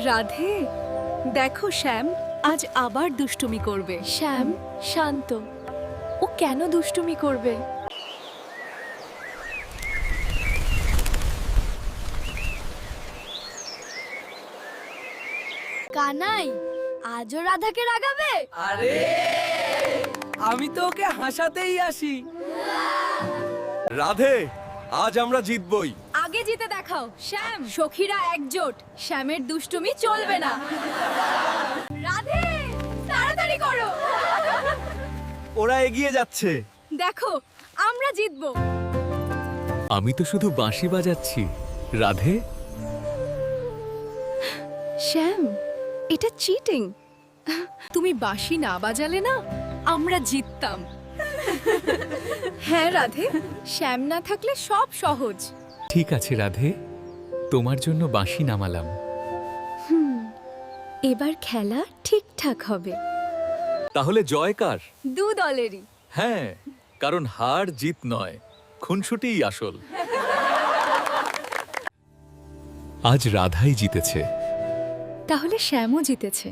রাধে, দেখো শ্যাম আজ আবার দুষ্টুমি করবে। শ্যাম শান্ত, ও কেন দুষ্টুমি করবে? কানাই আজও রাধাকে রাগাবে? আরে আমি তো ওকে হাসাতেই আসি। রাধে, আজ আমরা জিতবই। আগে জিতে দেখাও শ্যাম। সখীরা একজোট, শ্যামের দুষ্টুমি চলবে না। রাধে, তাড়াতাড়ি করো। ওরা এগিয়ে যাচ্ছে। দেখো আমরা জিতবো। আমি তো শুধু বাঁশি বাজাচ্ছি। রাধে, শ্যাম, এটা চিটিং। তুমি বাঁশি না বাজালে না আমরা জিততাম। হ্যাঁ রাধে, শ্যাম না থাকলে সব সহজ। ঠিক আছে রাধে, তোমার জন্য বাঁশি নামালাম। এবার খেলা ঠিকঠাক হবে। তাহলে জয় কার? দু দলেরই। হ্যাঁ, কারণ হার জিত নয়, খুনসুটিই আসল। আজ রাধাই জিতেছে। তাহলে শ্যামও জিতেছে।